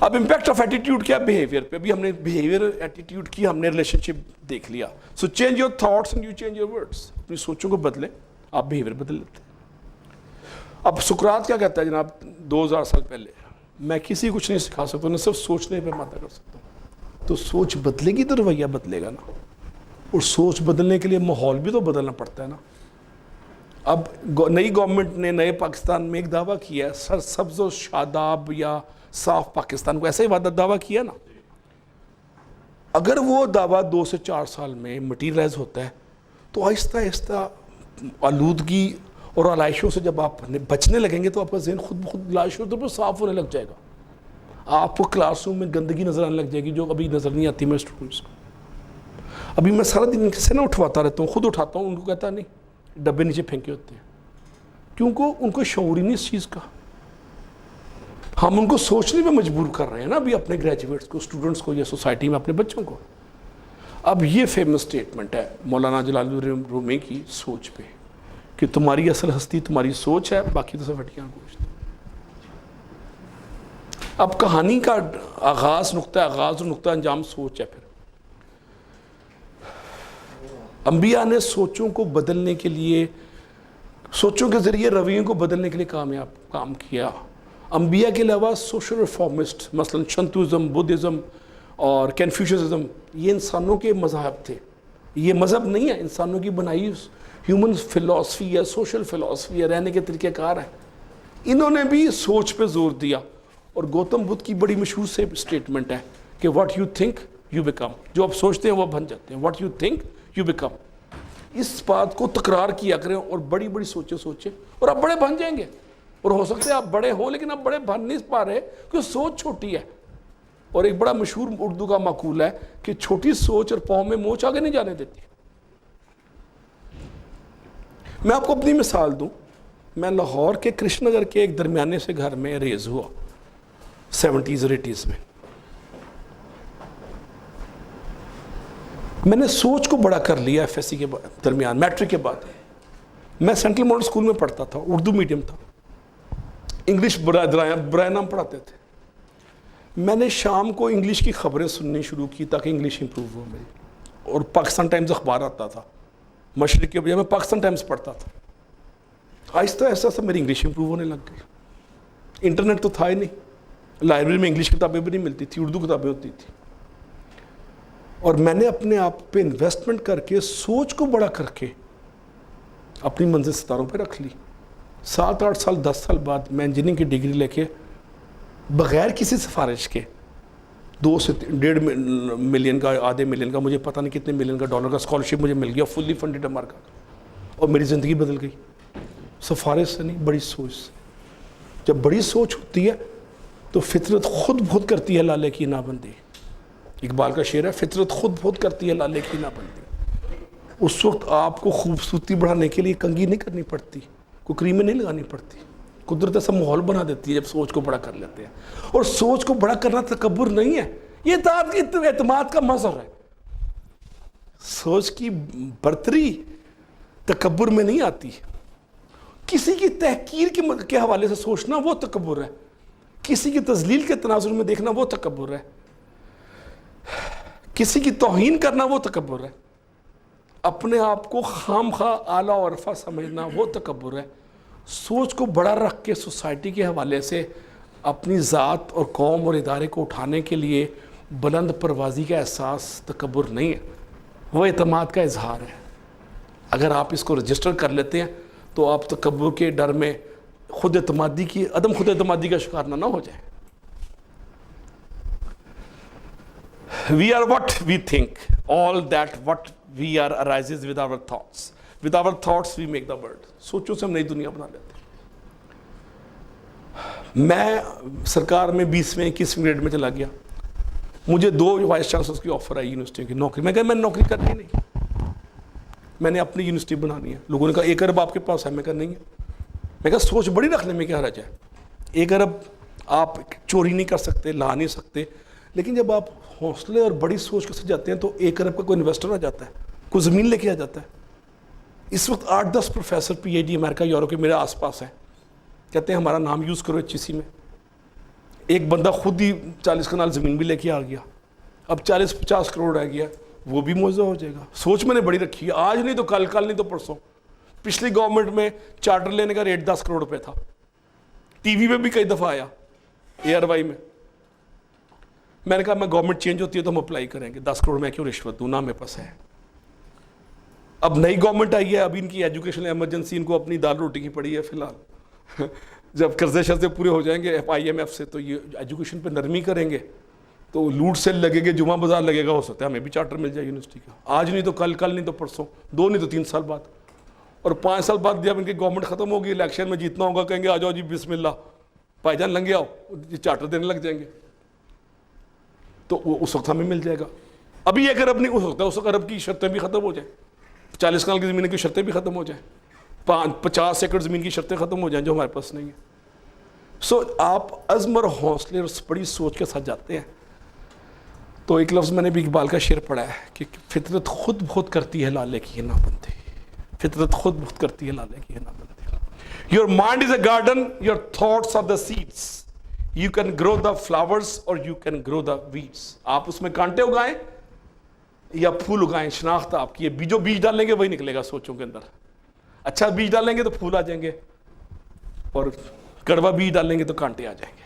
اب impact of attitude کیا behaviour پہ؟ ابھی ہم نے بیہیویئر ایٹیٹیوڈ کی ہم نے ریلیشن شپ دیکھ لیا. So change your thoughts and you change your words. اپنی سوچوں کو بدلیں, آپ بیہیویئر بدل لیتے ہیں. اب سقراط کیا کہتا ہے جناب 2000 سال پہلے, میں کسی کو کچھ نہیں سکھا سکتا, میں صرف سوچنے پہ مادہ کر سکتا ہوں. تو سوچ بدلے گی تو رویہ بدلے گا نا, اور سوچ بدلنے کے لیے ماحول بھی تو بدلنا پڑتا ہے نا. اب نئی گورنمنٹ نے نئے پاکستان میں ایک دعویٰ کیا ہے, سرسبز و شاداب یا صاف پاکستان کو, ایسا ہی دعویٰ کیا نا. اگر وہ دعویٰ 2 سے 4 سال میں مٹیریلائز ہوتا ہے تو آہستہ آہستہ آلودگی اور علائشوں سے جب آپ بچنے لگیں گے تو آپ کا ذہن خود بخود لاشوں طور پر صاف ہونے لگ جائے گا. آپ کو کلاس روم میں گندگی نظر آنے لگ جائے گی جو ابھی نظر نہیں آتی میرے اسٹوڈنٹس کو. ابھی میں سارا دن سے اٹھواتا رہتا ہوں, خود اٹھاتا ہوں, ان کو کہتا نہیں ڈبے نیچے پھینکے ہوتے ہیں, کیونکہ ان کو شعور ہی نہیں اس چیز کا. ہم ان کو سوچنے پہ مجبور کر رہے ہیں نا ابھی اپنے گریجویٹس کو, اسٹوڈنٹس کو, یا سوسائٹی میں اپنے بچوں کو. اب یہ فیمس سٹیٹمنٹ ہے مولانا جلال رومی کی سوچ پہ کہ تمہاری اصل ہستی تمہاری سوچ ہے, باقی تو سب ہڈیاں گوشت. اب کہانی کا آغاز, نقطہ آغاز اور نقطہ انجام سوچ ہے. پھر انبیاء نے سوچوں کو بدلنے کے لیے, سوچوں کے ذریعے رویوں کو بدلنے کے لیے کام کیا. انبیاء کے علاوہ سوشل ریفارمسٹ مثلا شنتوازم, بدھزم اور کنفیوشنزم, یہ انسانوں کے مذاہب تھے. یہ مذہب نہیں ہے, انسانوں کی بنائی ہیومن فلاسفی ہے, سوشل فلاسفی ہے, رہنے کے طریقہ کار ہے. انہوں نے بھی سوچ پہ زور دیا. اور گوتم بدھ کی بڑی مشہور سے اسٹیٹمنٹ ہے کہ what you think you become. جو آپ سوچتے ہیں وہ بن جاتے ہیں. What you think you become. اس بات کو تکرار کیا کریں اور بڑی بڑی سوچیں اور آپ بڑے بن جائیں گے. اور ہو سکتے ہیں آپ بڑے ہوں لیکن آپ بڑے بن نہیں پا رہے کیونکہ سوچ چھوٹی ہے. اور ایک بڑا مشہور اردو کا مقول ہے کہ چھوٹی سوچ اور پاؤں میں موچ آگے نہیں جانے دیتی. میں آپ کو اپنی مثال دوں. میں لاہور کے کرشن نگر کے ایک درمیانے سے گھر میں ریز ہوا 70s اور 80s میں. میں نے سوچ کو بڑا کر لیا ایف ایس سی کے درمیان, میٹرک کے بعد. میں سینٹرل ماڈل اسکول میں پڑھتا تھا, اردو میڈیم تھا, انگلش برائے نام پڑھاتے تھے. میں نے شام کو انگلش کی خبریں سننی شروع کی تاکہ انگلش امپروو ہو میری. اور پاکستان ٹائمز اخبار آتا تھا, مشرق کے بجائے میں پاکستان ٹائمز پڑھتا تھا. آہستہ آہستہ میری انگلش امپروو ہونے لگ گئی. انٹرنیٹ تو تھا ہی نہیں, لائبریری میں انگلش کتابیں بھی نہیں ملتی تھی, اردو کتابیں ہوتی تھی. اور میں نے اپنے آپ پہ انویسٹمنٹ کر کے سوچ کو بڑا کر کے اپنی منزل ستاروں پہ رکھ لی. 7-8 سال 10 سال بعد میں انجینئرنگ کی ڈگری لے کے بغیر کسی سفارش کے 2 سے 1.5 ملین کا, آدھے ملین کا, مجھے پتہ نہیں کتنے ملین کا ڈالر کا اسکالرشپ مجھے مل گیا, فلی فنڈڈ امریکہ کا. اور میری زندگی بدل گئی. سفارش سے نہیں, بڑی سوچ سے. جب بڑی سوچ ہوتی ہے تو فطرت خود بہت کرتی ہے لالے کی نابندی. اقبال کا شعر ہے, فطرت خود بہت کرتی ہے لالے کی نابندی. اس وقت آپ کو خوبصورتی بڑھانے کے لیے کنگھی نہیں کرنی پڑتی, کوئی کریمیں نہیں لگانی پڑتی. قدرت ایسا ماحول بنا دیتی ہے جب سوچ کو بڑا کر لیتے ہیں. اور سوچ کو بڑا کرنا تکبر نہیں ہے, یہ اعتماد کا مظہر ہے. سوچ کی برتری تکبر میں نہیں آتی. کسی کی تحقیر کے حوالے سے سوچنا وہ تکبر ہے, کسی کی تذلیل کے تناظر میں دیکھنا وہ تکبر ہے, کسی کی توہین کرنا وہ تکبر ہے, اپنے آپ کو خام خواہ اعلیٰ و عرفہ سمجھنا وہ تکبر ہے. سوچ کو بڑا رکھ کے سوسائٹی کے حوالے سے اپنی ذات اور قوم اور ادارے کو اٹھانے کے لیے بلند پروازی کا احساس تکبر نہیں ہے, وہ اعتماد کا اظہار ہے. اگر آپ اس کو رجسٹر کر لیتے ہیں تو آپ تکبر کے ڈر میں عدم خود اعتمادی کا شکار نہ ہو جائیں. We are what we think. All that what we are arises with our thoughts. With our thoughts we make the world. سوچوں سے ہم نئی دنیا بنا لیتے ہیں. میں سرکار میں 20ویں 21ویں گریڈ میں چلا گیا. مجھے 2 وائس چانسلرز کی آفر آئی یونیورسٹی کی نوکری. میں کہا میں نوکری کرنی نہیں, میں نے اپنی یونیورسٹی بنانی ہے. لوگوں نے کہا 1 ارب آپ کے پاس ہے. میں کہا نہیں ہے. میں کہا سوچ بڑی رکھنے میں کیا حرج ہے. 1 ارب آپ چوری نہیں کر سکتے, لا نہیں سکتے, لیکن جب آپ حوصلے اور بڑی سوچ کے ساتھ جاتے ہیں تو 1 ارب کا کوئی انویسٹر آ جاتا ہے, کوئی زمین لے کے آ جاتا ہے. اس وقت 8-10 پروفیسر پی ایچ ڈی امریکہ یورپ کے میرے آس پاس ہیں, کہتے ہیں ہمارا نام یوز کرو HEC میں. ایک بندہ خود ہی 40 کنال زمین بھی لے کے آ گیا, اب 40-50 کروڑ رہ گیا, وہ بھی موزہ ہو جائے گا. سوچ میں نے بڑی رکھی ہے, آج نہیں تو کل, کل نہیں تو پرسوں. پچھلی گورنمنٹ میں چارٹر لینے کا ریٹ 10 کروڑ روپے تھا, ٹی وی میں بھی کئی دفعہ آیا, ARY میں. میں نے کہا میں گورنمنٹ چینج ہوتی ہے تو ہم اپلائی کریں گے, 10 کروڑ میں کیوں رشوت دوں, نہ میرے پاس ہے. اب نئی گورنمنٹ آئی ہے, ابھی ان کی ایجوکیشن ایمرجنسی ان کو اپنی دال روٹی کی پڑی ہے فی الحال. جب قرضے شرضے پورے ہو جائیں گے IMF سے تو یہ ایجوکیشن پہ نرمی کریں گے, تو لوٹ سیل لگے گے, جمعہ بازار لگے گا, ہو سکتا ہے ہمیں بھی چارٹر مل جائے یونیورسٹی کا, آج نہیں تو کل, کل نہیں تو پرسوں, 2 نہیں تو 3 سال بعد. اور 5 سال بعد جب ان کی گورنمنٹ ختم ہوگی, الیکشن میں جیتنا ہوگا, کہیں گے آ جاؤ جی بسم اللہ بھائی جان لنگے آؤ, یہ چارٹر دینے لگ جائیں گے, تو وہ اس وقت ہمیں مل جائے گا. ابھی اگر اب نہیں ہو سکتا, اس وقت عرب کی شرطیں بھی ختم ہو جائیں, 40 کنال کی زمین کی شرطیں بھی ختم ہو جائیں, 50 ایکڑ زمین کی شرطیں ختم ہو جائیں جو ہمارے پاس نہیں ہیں. سو آپ عزم اور حوصلے اور بڑی سوچ کے ساتھ جاتے ہیں. تو ایک لفظ میں نے بھی اقبال کا شعر پڑھا ہے کہ فطرت خود بہت کرتی ہے لالے کی نہ بندی, فطرت خود بہت کرتی ہے لالے کی نہ بندی. Your mind is a garden, your thoughts are the seeds. You can grow the flowers or you can grow the weeds. آپ اس میں کانٹے اگائیں یا پھول اگائیں, شناخت آپ کی ہے. جو بیج ڈالیں گے وہی نکلے گا سوچوں کے اندر. اچھا بیج ڈالیں گے تو پھول آ جائیں گے, اور کڑوا بیج ڈالیں گے تو کانٹے آ جائیں گے.